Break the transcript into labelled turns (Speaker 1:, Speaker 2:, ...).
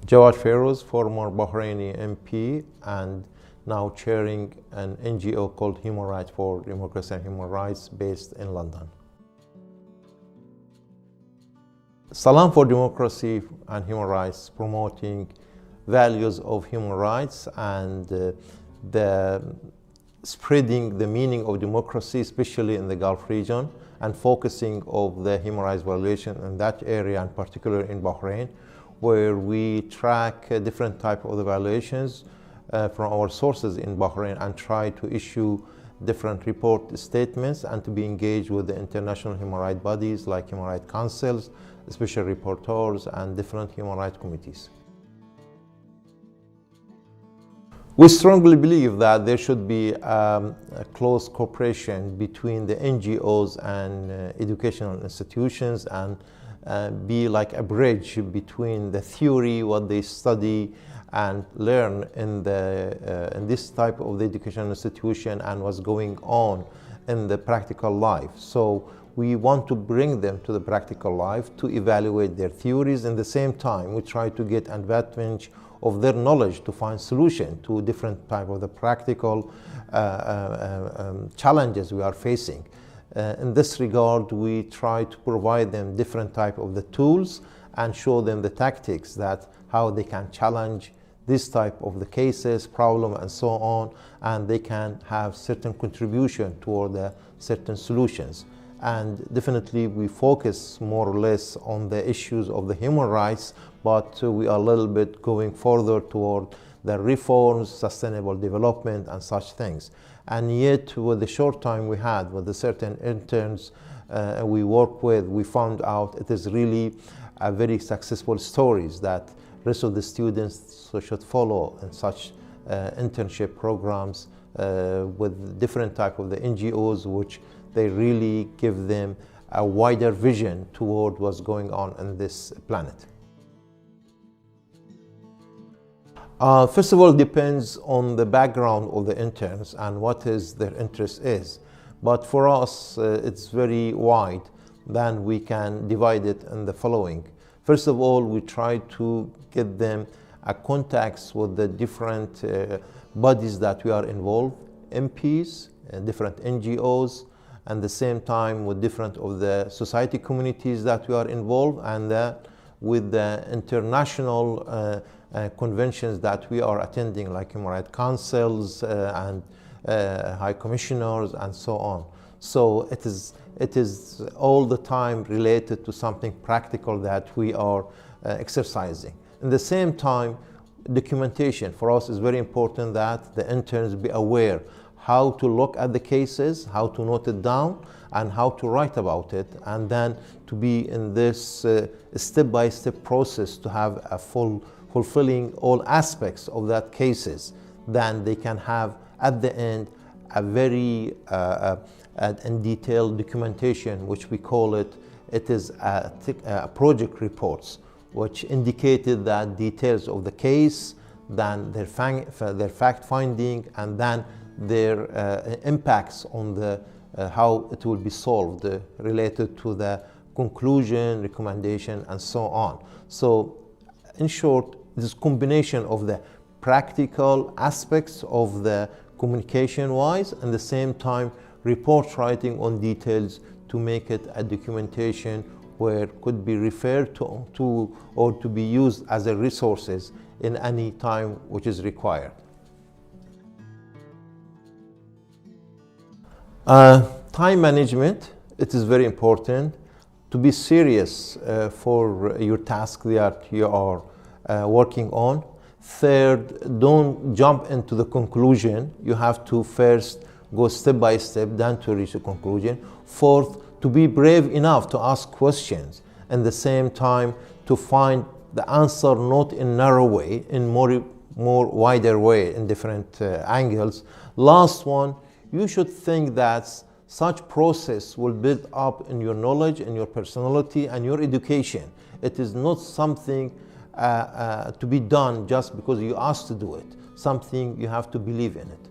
Speaker 1: Jawad Fairooz, former Bahraini MP and now chairing an NGO called Human Rights for Democracy and Human Rights based in London. SALAM for Democracy and Human Rights, promoting values of human rights and the spreading the meaning of democracy, especially in the Gulf region, and focusing of the human rights violation in that area, and particularly in Bahrain, where we track different types of the violations from our sources in Bahrain and try to issue different report statements and to be engaged with the international human rights bodies like human rights councils, special rapporteurs, and different human rights committees. We strongly believe that there should be a close cooperation between the NGOs and educational institutions, and be like a bridge between the theory, what they study and learn in this type of the educational institution, and what's going on in the practical life. So we want to bring them to the practical life to evaluate their theories. In the same time, we try to get advantage of their knowledge to find solution to different type of the practical challenges we are facing. In this regard, we try to provide them different type of the tools and show them the tactics that how they can challenge this type of the cases, problem, and so on, and they can have certain contribution toward the certain solutions. And definitely we focus more or less on the issues of the human rights, but we are a little bit going further toward the reforms, sustainable development, and such things. And yet, with the short time we had with the certain interns we work with, we found out it is really a very successful stories that rest of the students should follow in such internship programs with different type of the NGOs, which they really give them a wider vision toward what's going on this planet. First of all, it depends on the background of the interns and what is their interest is. But for us, it's very wide. Then we can divide it in the following. First of all, we try to get them a contacts with the different bodies that we are involved, MPs, different NGOs, and the same time with different of the society communities that we are involved, and with the international conventions that we are attending, like human rights councils and high commissioners and so on. So it is all the time related to something practical that we are exercising. At the same time, documentation for us is very important, that the interns be aware how to look at the cases, how to note it down, and how to write about it, and then to be in this step-by-step process to have a fulfilling all aspects of that cases. Then they can have at the end a very and detailed documentation, which we call it is a project reports, which indicated that details of the case, then their fact finding, and then their impacts on the how it will be solved related to the conclusion, recommendation, and so on. So in short, this combination of the practical aspects of the communication wise, and the same time report writing on details to make it a documentation where it could be referred to or to be used as a resources in any time which is required. Time management, it is very important to be serious for your task that you are working on. Third, don't jump into the conclusion. You have to first go step by step, then to reach a conclusion. Fourth, to be brave enough to ask questions, and the same time to find the answer not in narrow way, in more wider way, in different angles. Last one, you should think that such process will build up in your knowledge, in your personality, and your education. It is not something to be done just because you asked to do it. Something you have to believe in it.